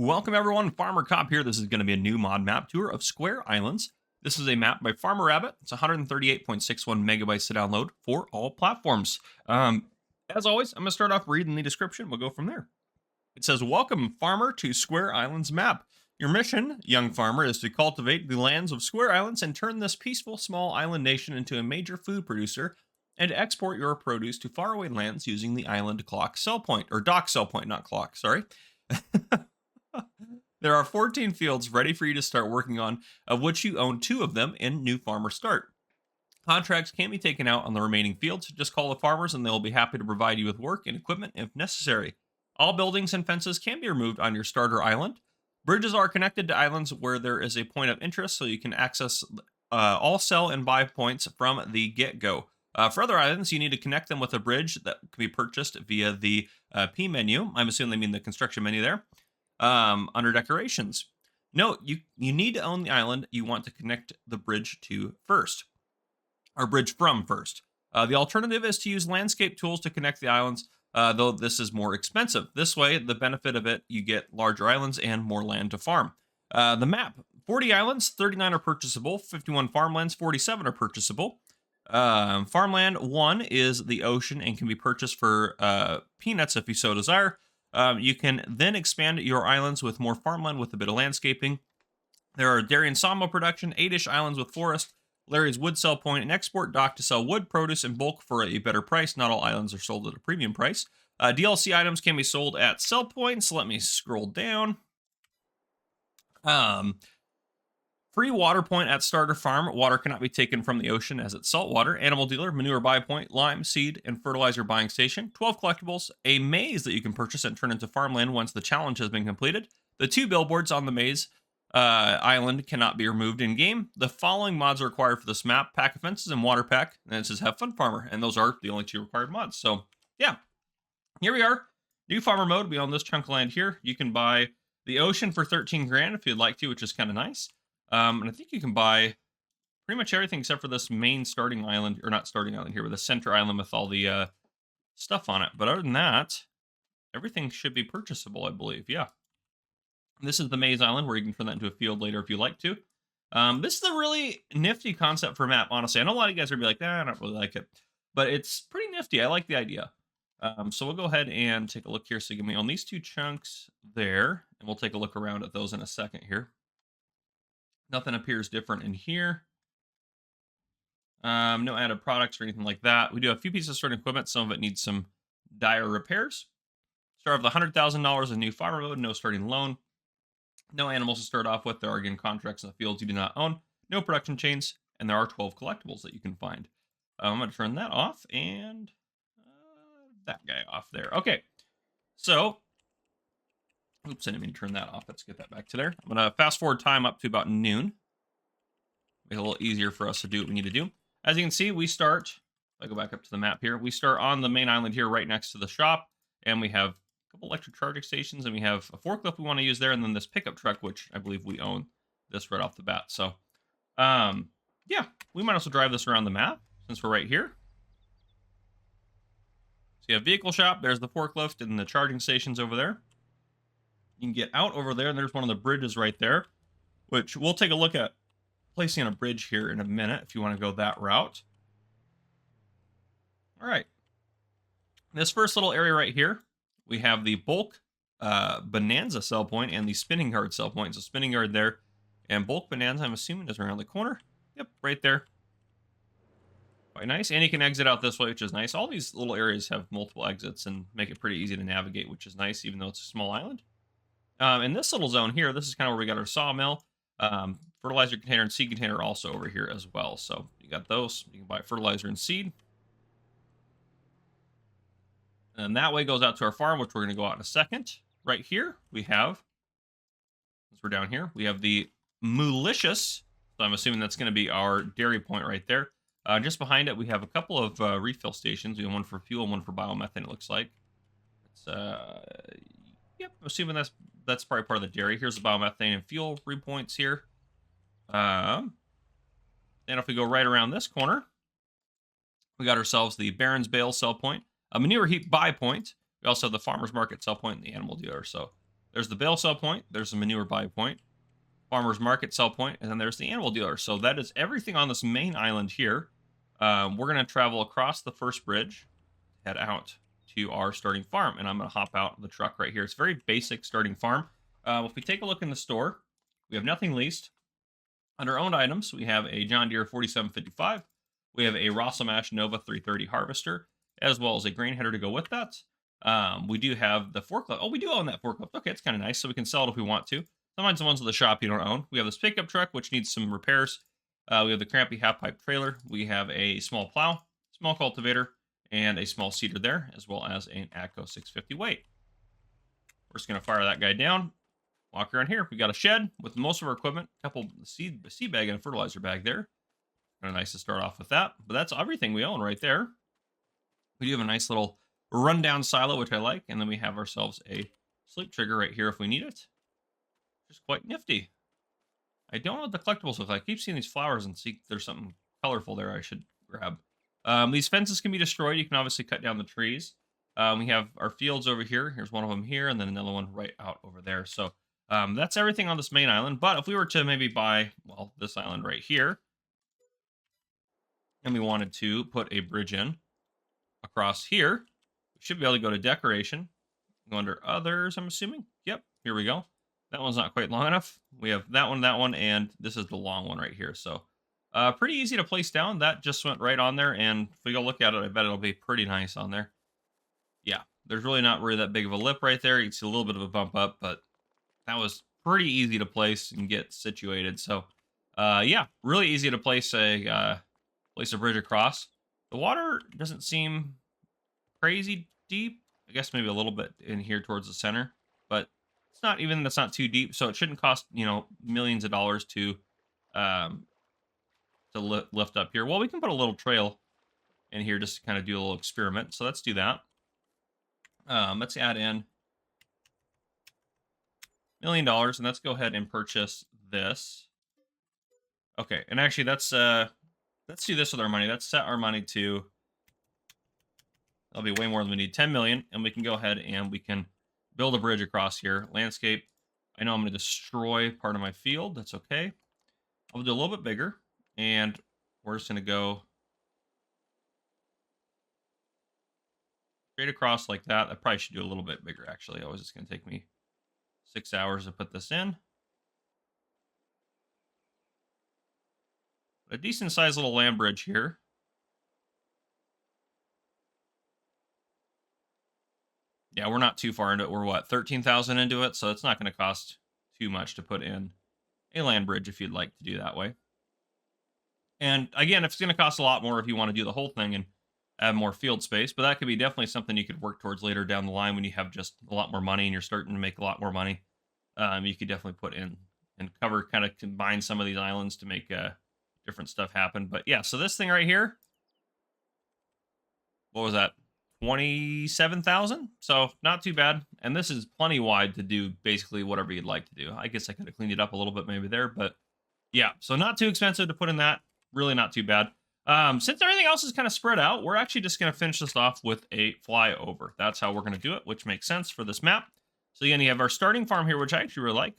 Welcome everyone, Farmer Cop here. This is going to be a new mod map tour of Square Islands. This is a map by Farmer Rabbit. It's 138.61 megabytes to download for all platforms. As always, I'm going to start off reading the description. We'll go from there. It says, welcome farmer to Square Islands map. Your mission, young farmer, is to cultivate the lands of Square Islands and turn this peaceful small island nation into a major food producer and export your produce to faraway lands using the island clock sell point, or dock sell point, not clock, sorry. There are 14 fields ready for you to start working on, of which you own 2 of them in New Farmer Start. Contracts can be taken out on the remaining fields. Just call the farmers and they'll be happy to provide you with work and equipment if necessary. All buildings and fences can be removed on your starter island. Bridges are connected to islands where there is a point of interest, so you can access all sell and buy points from the get-go. For other islands, you need to connect them with a bridge that can be purchased via the P menu. I'm assuming they mean the construction menu there. Under decorations. Note, you need to own the island you want to connect the bridge to first, or bridge from first. The alternative is to use landscape tools to connect the islands, though this is more expensive. This way, the benefit of it, you get larger islands and more land to farm. The map, 40 islands, 39 are purchasable, 51 farmlands, 47 are purchasable. Farmland 1 is the ocean and can be purchased for peanuts if you so desire. You can then expand your islands with more farmland with a bit of landscaping. There are dairy and sawmill production, 8-ish islands with forest, Larry's wood sell point, and export dock to sell wood produce in bulk for a better price. Not all islands are sold at a premium price. DLC items can be sold at sell points. Let me scroll down. Free water point at starter farm. Water cannot be taken from the ocean as it's salt water. Animal dealer, manure buy point, lime, seed, and fertilizer buying station. 12 collectibles. A maze that you can purchase and turn into farmland once the challenge has been completed. The 2 billboards on the maze island cannot be removed in game. The following mods are required for this map: pack of fences and water pack. And it says have fun farmer. And those are the only 2 required mods. So yeah, here we are. New farmer mode. We own this chunk of land here. You can buy the ocean for 13 grand if you'd like to, which is kind of nice. And I think you can buy pretty much everything except for this main starting island, or not starting island here, but the center island with all the stuff on it. But other than that, everything should be purchasable, I believe. Yeah. And this is the maze island where you can turn that into a field later if you like to. This is a really nifty concept for a map, honestly. I know a lot of you guys are going to be like, I don't really like it. But it's pretty nifty. I like the idea. So we'll go ahead and take a look here. So you can own these 2 chunks there. And we'll take a look around at those in a second here. Nothing appears different in here. No added products or anything like that. We do have a few pieces of certain equipment. Some of it needs some dire repairs. Start with $100,000 in new farmer mode. No starting loan. No animals to start off with. There are, again, contracts in the fields you do not own. No production chains. And there are 12 collectibles that you can find. I'm going to turn that off and that guy off there. Okay. So, oops, I didn't mean to turn that off. Let's get that back to there. I'm going to fast forward time up to about noon. Make it a little easier for us to do what we need to do. As you can see, we start, if I go back up to the map here, we start on the main island here right next to the shop. And we have a couple electric charging stations, and we have a forklift we want to use there, and then this pickup truck, which I believe we own this right off the bat. So, yeah, we might also drive this around the map since we're right here. So you have vehicle shop, there's the forklift, and the charging stations over there. You can get out over there, and there's one of the bridges right there, which we'll take a look at placing a bridge here in a minute if you want to go that route. All right. This first little area right here, we have the bulk bonanza sell point and the spinning yard sell point. So spinning yard there, and bulk bonanza, I'm assuming, is around the corner. Yep, right there. Quite nice. And you can exit out this way, which is nice. All these little areas have multiple exits and make it pretty easy to navigate, which is nice, even though it's a small island. In this little zone here, this is kind of where we got our sawmill, fertilizer container, and seed container also over here as well. So you got those. You can buy fertilizer and seed. And that way goes out to our farm, which we're going to go out in a second. Right here, we have, since we're down here, we have the Moolicious. So I'm assuming that's going to be our dairy point right there. Just behind it, we have a couple of refill stations. We have one for fuel and one for biomethane, it looks like. It's, yep, I'm assuming that's probably part of the dairy. Here's the biomethane and fuel repoints here. And if we go right around this corner, we got ourselves the Barron's Bale sell point, a manure heap buy point. We also have the farmer's market sell point and the animal dealer. So There's the bale sell point. There's the manure buy point. Farmer's market sell point, and then there's the animal dealer. So that is everything on this main island here. We're going to travel across the first bridge, head out to our starting farm, and I'm going to hop out of the truck right here. It's a very basic starting farm. If we take a look in the store, we have nothing leased. Under owned items, we have a John Deere 4755. We have a Rosselmash Nova 330 harvester, as well as a grain header to go with that. We do have the forklift. Oh, we do own that forklift. Okay, it's kind of nice, so we can sell it if we want to. Sometimes the ones in the shop you don't own. We have this pickup truck, which needs some repairs. We have the crampy half-pipe trailer. We have a small plow, small cultivator, and a small seeder there, as well as an AGCO 650 weight. We're just going to fire that guy down. Walk around here. We got a shed with most of our equipment, a couple seed bag and a fertilizer bag there. Kind of nice to start off with that. But that's everything we own right there. We do have a nice little rundown silo, which I like. And then we have ourselves a sleep trigger right here if we need it. Just quite nifty. I don't know what the collectibles look like. I keep seeing these flowers and see if there's something colorful there I should grab. These fences can be destroyed. You can obviously cut down the trees. We have our fields over here. Here's one of them here, and then another one right out over there. So that's everything on this main island. But if we were to maybe buy, well, this island right here, and we wanted to put a bridge in across here, we should be able to go to decoration, go under others, I'm assuming. Yep, here we go. That one's not quite long enough. We have that one, and this is the long one right here. So pretty easy to place down. That just went right on there, and if we go look at it, I bet it'll be pretty nice on there. Yeah, there's really not really that big of a lip right there. You can see a little bit of a bump up, but that was pretty easy to place and get situated. So yeah, really easy to place a bridge across. The water doesn't seem crazy deep. I guess maybe a little bit in here towards the center, but that's not too deep, so it shouldn't cost, millions of dollars to lift up here. Well, we can put a little trail in here just to kind of do a little experiment. So let's do that. Let's add in $1 million, and let's go ahead and purchase this. Okay, and actually let's do this with our money. Let's set our money to, that'll be way more than we need, 10 million, and we can go ahead and we can build a bridge across here. Landscape. I know I'm going to destroy part of my field. That's okay. I'll do a little bit bigger, and we're just going to go straight across like that. I probably should do a little bit bigger, actually. I was just going to take me 6 hours to put this in. A decent sized little land bridge here. Yeah, we're not too far into it. We're what, 13,000 into it, so it's not going to cost too much to put in a land bridge if you'd like to do that way. And again, it's going to cost a lot more if you want to do the whole thing and add more field space, but that could be definitely something you could work towards later down the line when you have just a lot more money and you're starting to make a lot more money. You could definitely put in and kind of combine some of these islands to make different stuff happen. But yeah, so this thing right here, what was that? 27,000. So not too bad. And this is plenty wide to do basically whatever you'd like to do. I guess I could have cleaned it up a little bit maybe there, but yeah, so not too expensive to put in that. Really not too bad. Since everything else is kind of spread out, we're actually just going to finish this off with a flyover. That's how we're going to do it, which makes sense for this map. So again, you have our starting farm here, which I actually really like.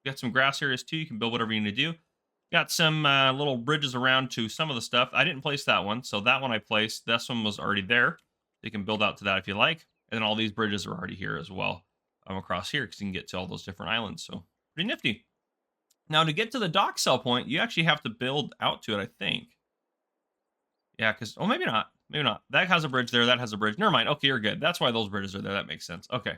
Got some grass areas too. You can build whatever you need to do. Got some little bridges around to some of the stuff. I didn't place that one, so that one I placed. This one was already there. You can build out to that if you like. And then all these bridges are already here as well. Across here, because you can get to all those different islands. So pretty nifty. Now, to get to the dock sell point, you actually have to build out to it, I think. Yeah, because, oh, maybe not. Maybe not. That has a bridge there. That has a bridge. Never mind. Okay, you're good. That's why those bridges are there. That makes sense. Okay.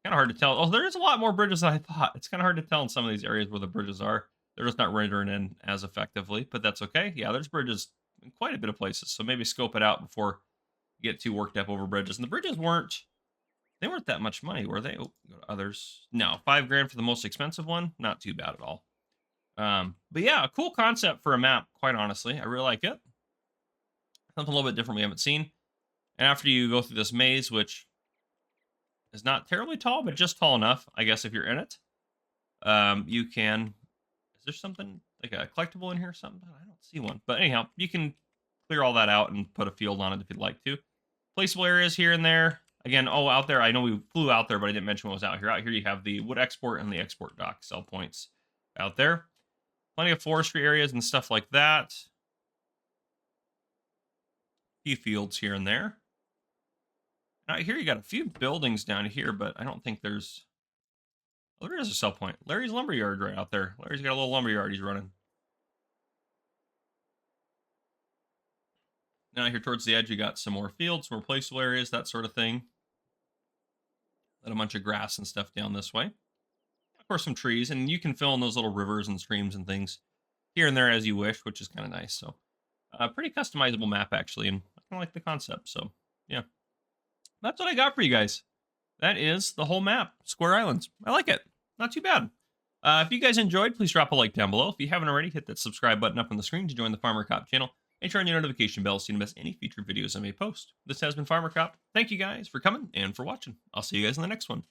Kind of hard to tell. Oh, there is a lot more bridges than I thought. It's kind of hard to tell in some of these areas where the bridges are. They're just not rendering in as effectively, but that's okay. Yeah, there's bridges in quite a bit of places, so maybe scope it out before you get too worked up over bridges. And the bridges weren't that much money, were they? Oh, go to others. No, $5,000 for the most expensive one. Not too bad at all. But yeah, a cool concept for a map, quite honestly. I really like it. Something a little bit different we haven't seen. And after you go through this maze, which is not terribly tall, but just tall enough, I guess, if you're in it, you can... Is there something, like a collectible in here or something? I don't see one. But anyhow, you can clear all that out and put a field on it if you'd like to. Placeable areas here and there. Again, oh, out there, I know we flew out there, but I didn't mention what was out here. Out here, you have the wood export and the export dock sell points out there. Plenty of forestry areas and stuff like that. Few fields here and there. Out here, you got a few buildings down here, but I don't think there's... Oh, there is a sell point. Larry's Lumberyard right out there. Larry's got a little lumberyard he's running. Now here towards the edge, you got some more fields, more placeable areas, that sort of thing. And a bunch of grass and stuff down this way. Of course, some trees, and you can fill in those little rivers and streams and things here and there as you wish, which is kind of nice. So, pretty customizable map, actually, and I kind of like the concept. So, yeah. That's what I got for you guys. That is the whole map, Square Islands. I like it. Not too bad. If you guys enjoyed, please drop a like down below. If you haven't already, hit that subscribe button up on the screen to join the Farmer Cop channel. And turn on your notification bell so you don't miss any future videos I may post. This has been Farmer Cop. Thank you guys for coming and for watching. I'll see you guys in the next one.